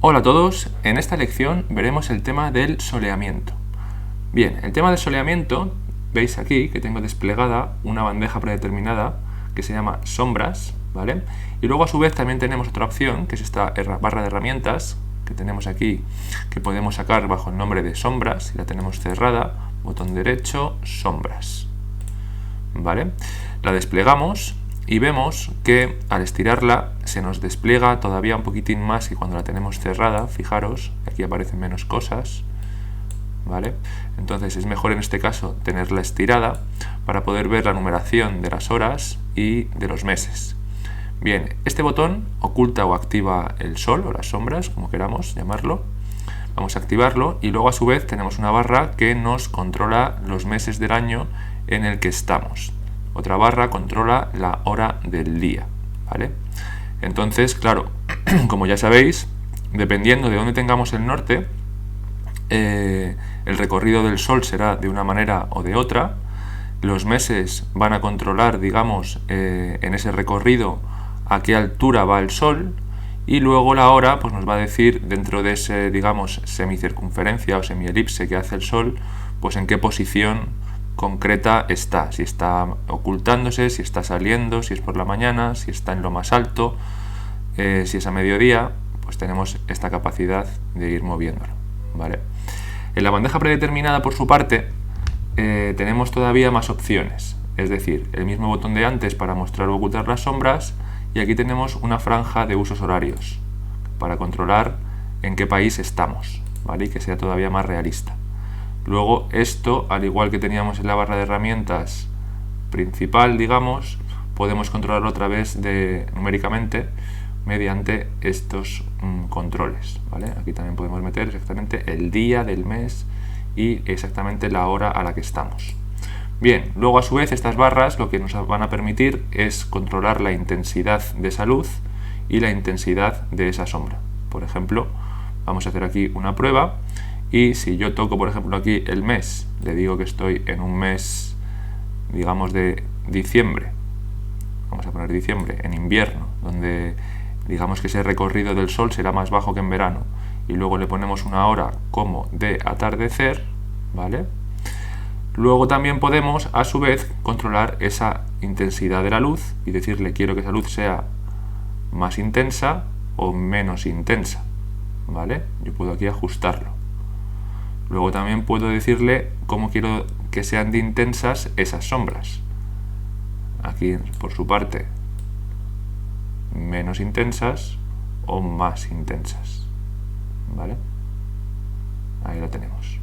Hola a todos, en esta lección veremos el tema del soleamiento. Bien, el tema del soleamiento, veis aquí que tengo desplegada una bandeja predeterminada que se llama sombras, ¿vale? Y luego a su vez también tenemos otra opción, que es esta barra de herramientas que tenemos aquí, que podemos sacar bajo el nombre de sombras, y la tenemos cerrada, botón derecho, sombras, ¿vale? La desplegamos y vemos que al estirarla se nos despliega todavía un poquitín más que cuando la tenemos cerrada. Fijaros, aquí aparecen menos cosas, ¿vale? Entonces es mejor en este caso tenerla estirada para poder ver la numeración de las horas y de los meses. Bien, este botón oculta o activa el sol o las sombras, como queramos llamarlo. Vamos a activarlo y luego a su vez tenemos una barra que nos controla los meses del año en el que estamos. Otra barra controla la hora del día, ¿vale? Entonces, claro, como ya sabéis, dependiendo de dónde tengamos el norte, el recorrido del sol será de una manera o de otra. Los meses van a controlar, digamos, en ese recorrido a qué altura va el sol, y luego la hora pues nos va a decir, dentro de ese, digamos, semicircunferencia o semielipse que hace el sol, pues en qué posición concreta está, si está ocultándose, si está saliendo, si es por la mañana, si está en lo más alto, si es a mediodía, pues tenemos esta capacidad de ir moviéndolo, ¿vale? En la bandeja predeterminada, por su parte, tenemos todavía más opciones, es decir, el mismo botón de antes para mostrar o ocultar las sombras, y aquí tenemos una franja de usos horarios para controlar en qué país estamos, ¿vale? Y que sea todavía más realista. Luego esto, al igual que teníamos en la barra de herramientas principal, digamos, podemos controlarlo otra vez numéricamente mediante estos controles, ¿vale? Aquí también podemos meter exactamente el día del mes y exactamente la hora a la que estamos. Bien, luego a su vez estas barras lo que nos van a permitir es controlar la intensidad de esa luz y la intensidad de esa sombra. Por ejemplo, vamos a hacer aquí una prueba. Y si yo toco, por ejemplo, aquí el mes, le digo que estoy en un mes, digamos, de diciembre. Vamos a poner diciembre, en invierno, donde digamos que ese recorrido del sol será más bajo que en verano. Y luego le ponemos una hora como de atardecer, ¿vale? Luego también podemos, a su vez, controlar esa intensidad de la luz y decirle quiero que esa luz sea más intensa o menos intensa, ¿vale? Yo puedo aquí ajustarlo. Luego también puedo decirle cómo quiero que sean de intensas esas sombras. Aquí, por su parte, menos intensas o más intensas, ¿vale? Ahí lo tenemos.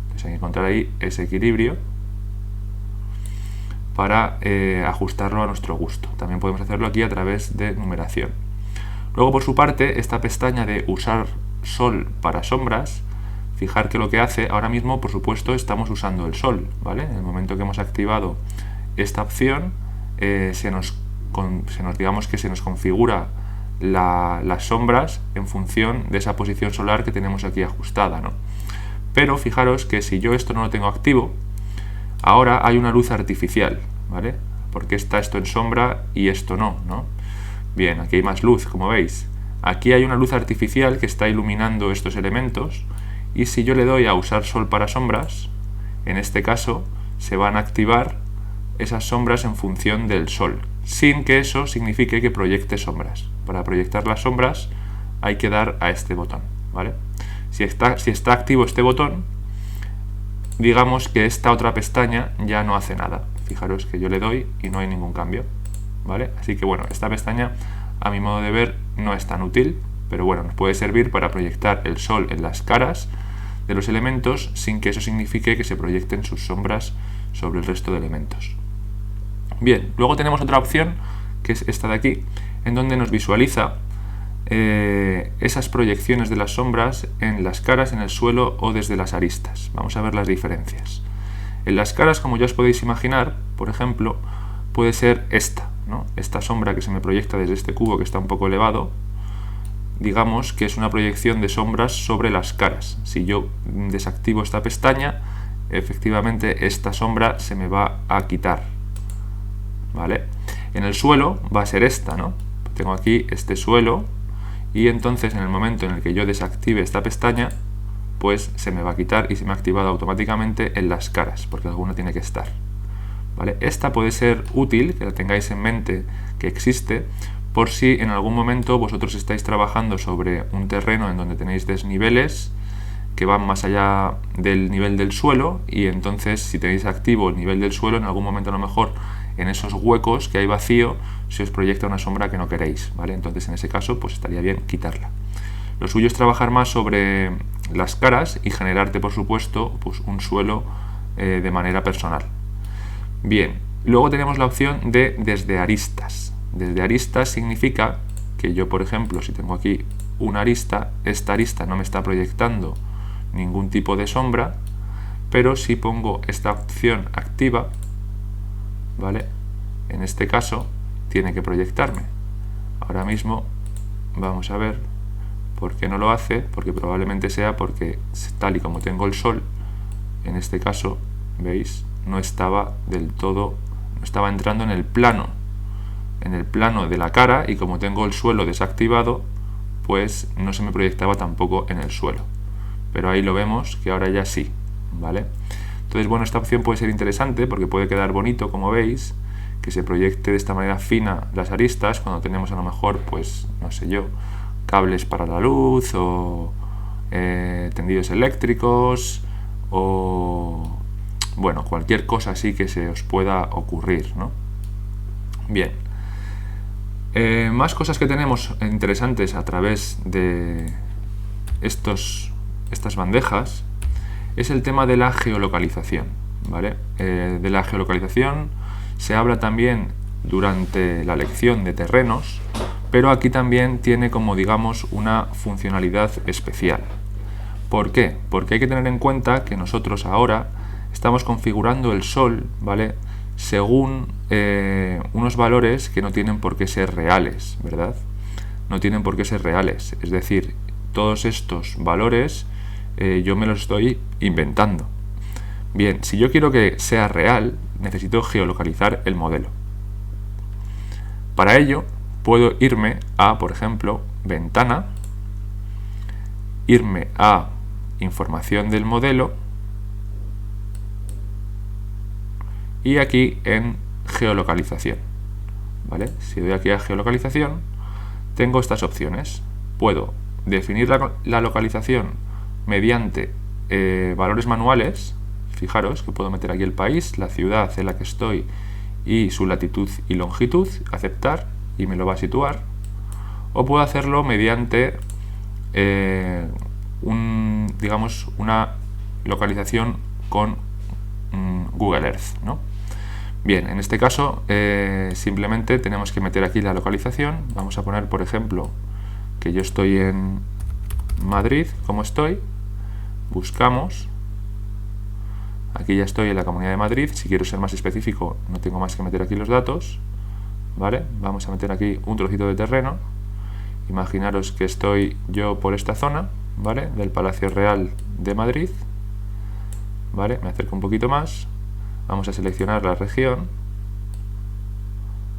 Entonces hay que encontrar ahí ese equilibrio para ajustarlo a nuestro gusto. También podemos hacerlo aquí a través de numeración. Luego, por su parte, esta pestaña de usar sol para sombras, fijar que lo que hace, ahora mismo, por supuesto, estamos usando el sol, ¿vale? En el momento que hemos activado esta opción, digamos que se nos configura las sombras en función de esa posición solar que tenemos aquí ajustada, ¿no? Pero fijaros que si yo esto no lo tengo activo, ahora hay una luz artificial, ¿vale? Porque está esto en sombra y esto no, ¿no? Bien, aquí hay más luz, como veis. Aquí hay una luz artificial que está iluminando estos elementos. Y si yo le doy a usar sol para sombras, en este caso se van a activar esas sombras en función del sol, sin que eso signifique que proyecte sombras. Para proyectar las sombras hay que dar a este botón, ¿vale? Si está activo este botón, digamos que esta otra pestaña ya no hace nada. Fijaros que yo le doy y no hay ningún cambio, ¿vale? Así que bueno, esta pestaña, a mi modo de ver, no es tan útil, pero bueno, nos puede servir para proyectar el sol en las caras de los elementos sin que eso signifique que se proyecten sus sombras sobre el resto de elementos. Bien, luego tenemos otra opción, que es esta de aquí, en donde nos visualiza esas proyecciones de las sombras en las caras, en el suelo o desde las aristas. Vamos a ver las diferencias. En las caras, como ya os podéis imaginar, por ejemplo, puede ser esta, ¿no? Esta sombra que se me proyecta desde este cubo que está un poco elevado, digamos que es una proyección de sombras sobre las caras. Si yo desactivo esta pestaña, efectivamente esta sombra se me va a quitar, ¿vale? En el suelo va a ser esta, ¿no? Tengo aquí este suelo y entonces en el momento en el que yo desactive esta pestaña, pues se me va a quitar y se me ha activado automáticamente en las caras, porque alguna tiene que estar. ¿Vale? Esta puede ser útil, que la tengáis en mente que existe, por si en algún momento vosotros estáis trabajando sobre un terreno en donde tenéis desniveles que van más allá del nivel del suelo, y entonces si tenéis activo el nivel del suelo, en algún momento a lo mejor en esos huecos que hay vacío se os proyecta una sombra que no queréis, ¿vale? Entonces en ese caso pues estaría bien quitarla. Lo suyo es trabajar más sobre las caras y generarte, por supuesto, pues un suelo de manera personal. Bien, luego tenemos la opción de desde aristas. Desde aristas significa que yo, por ejemplo, si tengo aquí una arista, esta arista no me está proyectando ningún tipo de sombra, pero si pongo esta opción activa, ¿vale? En este caso tiene que proyectarme. Ahora mismo vamos a ver por qué no lo hace, porque probablemente sea porque tal y como tengo el sol, en este caso, ¿veis? No estaba del todo, no estaba entrando en el plano de la cara, y como tengo el suelo desactivado, pues no se me proyectaba tampoco en el suelo. Pero ahí lo vemos que ahora ya sí, ¿vale? Entonces, bueno, esta opción puede ser interesante porque puede quedar bonito, como veis, que se proyecte de esta manera fina las aristas cuando tenemos a lo mejor, pues, no sé yo, cables para la luz o tendidos eléctricos o, bueno, cualquier cosa así que se os pueda ocurrir, ¿no? Bien. Más cosas que tenemos interesantes a través de estas bandejas es el tema de la geolocalización, ¿vale? De la geolocalización se habla también durante la lección de terrenos, pero aquí también tiene como, digamos, una funcionalidad especial. ¿Por qué? Porque hay que tener en cuenta que nosotros ahora estamos configurando el sol, ¿vale?, según unos valores que no tienen por qué ser reales, ¿verdad? No tienen por qué ser reales. Es decir, todos estos valores yo me los estoy inventando. Bien, si yo quiero que sea real, necesito geolocalizar el modelo. Para ello, puedo irme a, por ejemplo, ventana, irme a información del modelo, y aquí en geolocalización, ¿vale? Si doy aquí a geolocalización, tengo estas opciones. Puedo definir la localización mediante valores manuales. Fijaros que puedo meter aquí el país, la ciudad en la que estoy y su latitud y longitud, aceptar, y me lo va a situar. O puedo hacerlo mediante digamos, una localización con Google Earth, ¿no? Bien, en este caso simplemente tenemos que meter aquí la localización. Vamos a poner, por ejemplo, que yo estoy en Madrid, como estoy. Buscamos. Aquí ya estoy en la Comunidad de Madrid. Si quiero ser más específico, no tengo más que meter aquí los datos, ¿vale? Vamos a meter aquí un trocito de terreno. Imaginaros que estoy yo por esta zona, ¿vale?, del Palacio Real de Madrid, ¿vale? Me acerco un poquito más. Vamos a seleccionar la región.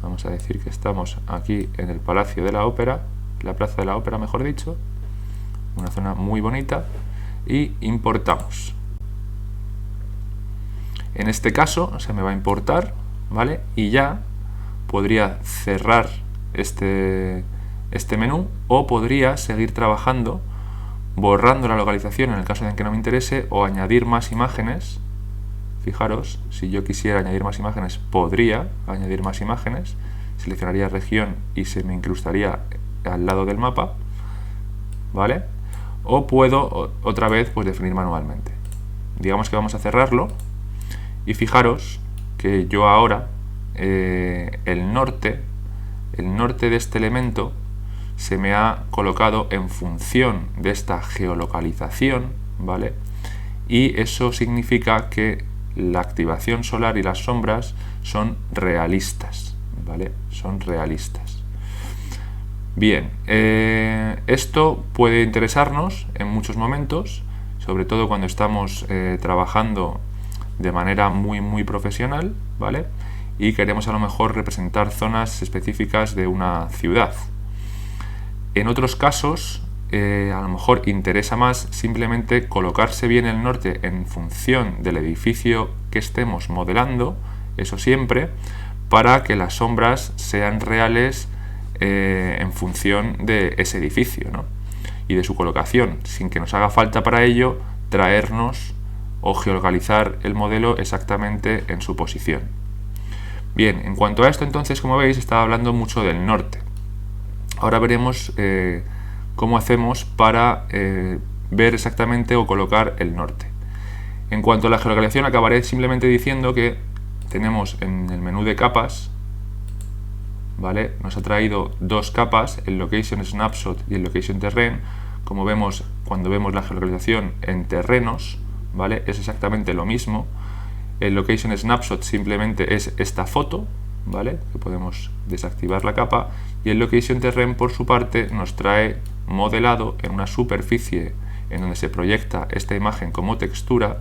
Vamos a decir que estamos aquí en el Palacio de la Ópera, la Plaza de la Ópera, mejor dicho. Una zona muy bonita. Y importamos. En este caso se me va a importar, ¿vale? Y ya podría cerrar este menú, o podría seguir trabajando borrando la localización en el caso de que no me interese, o añadir más imágenes. Fijaros, si yo quisiera añadir más imágenes, podría añadir más imágenes. Seleccionaría región y se me incrustaría al lado del mapa, ¿vale? O puedo otra vez pues definir manualmente. Digamos que vamos a cerrarlo, y fijaros que yo ahora el norte de este elemento se me ha colocado en función de esta geolocalización, ¿vale? Y eso significa que la activación solar y las sombras son realistas, ¿vale? Son realistas. Bien, esto puede interesarnos en muchos momentos, sobre todo cuando estamos trabajando de manera muy profesional, ¿vale? Y queremos a lo mejor representar zonas específicas de una ciudad. En otros casos, a lo mejor interesa más simplemente colocarse bien el norte en función del edificio que estemos modelando, eso siempre, para que las sombras sean reales en función de ese edificio, ¿no? Y de su colocación, sin que nos haga falta para ello traernos o geolocalizar el modelo exactamente en su posición. Bien, en cuanto a esto, entonces, como veis, estaba hablando mucho del norte. Ahora veremos cómo hacemos para ver exactamente o colocar el norte. En cuanto a la geolocalización, acabaré simplemente diciendo que tenemos en el menú de capas, ¿vale? Nos ha traído dos capas, el Location Snapshot y el Location Terrain. Como vemos, cuando vemos la geolocalización en terrenos, ¿vale? Es exactamente lo mismo. El Location Snapshot simplemente es esta foto, ¿vale? Que podemos desactivar la capa, y el Location Terrain, por su parte, nos trae modelado en una superficie en donde se proyecta esta imagen como textura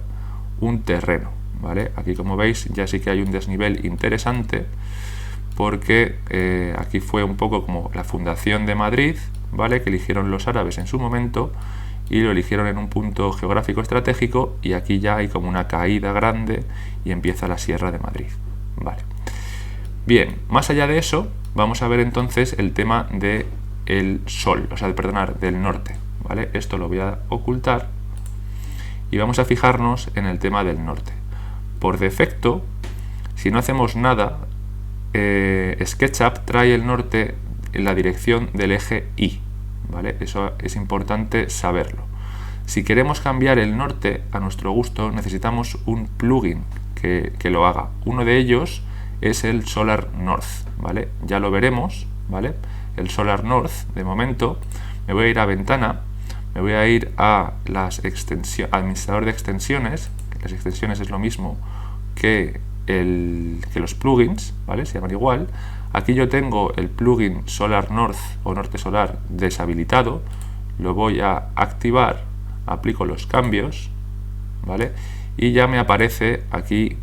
un terreno, ¿vale? Aquí, como veis, ya sí que hay un desnivel interesante, porque aquí fue un poco como la fundación de Madrid, ¿vale? Que eligieron los árabes en su momento y lo eligieron en un punto geográfico estratégico, y aquí ya hay como una caída grande y empieza la Sierra de Madrid, ¿vale? Bien, más allá de eso, vamos a ver entonces el tema de el sol, o sea, del norte, ¿vale? Esto lo voy a ocultar y vamos a fijarnos en el tema del norte. Por defecto, si no hacemos nada, SketchUp trae el norte en la dirección del eje Y, ¿vale? Eso es importante saberlo. Si queremos cambiar el norte a nuestro gusto, necesitamos un plugin que lo haga. Uno de ellos es el Solar North, ¿vale? Ya lo veremos, ¿vale? El Solar North, de momento, me voy a ir a ventana, me voy a ir a las administrador de extensiones. Las extensiones es lo mismo que los plugins, ¿vale? Se llaman igual. Aquí yo tengo el plugin Solar North o Norte Solar deshabilitado, lo voy a activar, aplico los cambios, ¿vale? Y ya me aparece aquí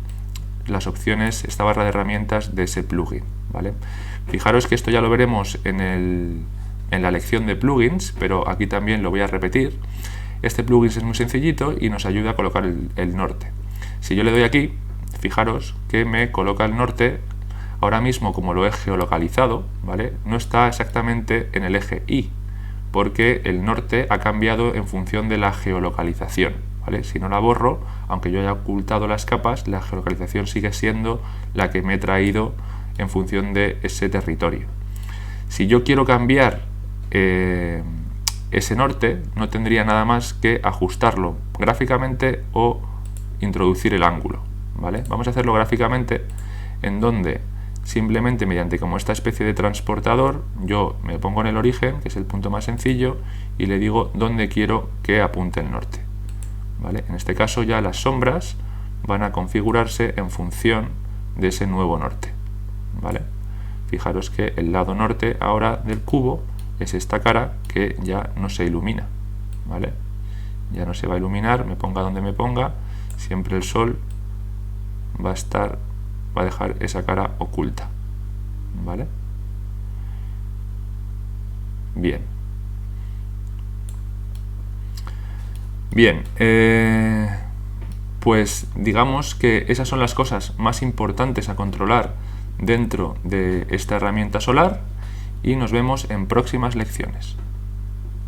las opciones, esta barra de herramientas de ese plugin, ¿vale? Fijaros que esto ya lo veremos en la lección de plugins, pero aquí también lo voy a repetir. Este plugin es muy sencillito y nos ayuda a colocar el norte. Si yo le doy aquí, fijaros que me coloca el norte. Ahora mismo, como lo he geolocalizado, ¿vale? No está exactamente en el eje Y, porque el norte ha cambiado en función de la geolocalización, ¿vale? Si no la borro, aunque yo haya ocultado las capas, la geolocalización sigue siendo la que me he traído en función de ese territorio. Si yo quiero cambiar ese norte, no tendría nada más que ajustarlo gráficamente o introducir el ángulo, ¿vale? Vamos a hacerlo gráficamente, en donde simplemente mediante como esta especie de transportador, yo me pongo en el origen, que es el punto más sencillo, y le digo dónde quiero que apunte el norte, ¿vale? En este caso ya las sombras van a configurarse en función de ese nuevo norte, ¿vale? Fijaros que el lado norte ahora del cubo es esta cara que ya no se ilumina, ¿vale? Ya no se va a iluminar, me ponga donde me ponga, siempre el sol va a dejar esa cara oculta, ¿vale? Bien. Bien, pues digamos que esas son las cosas más importantes a controlar dentro de esta herramienta solar, y nos vemos en próximas lecciones.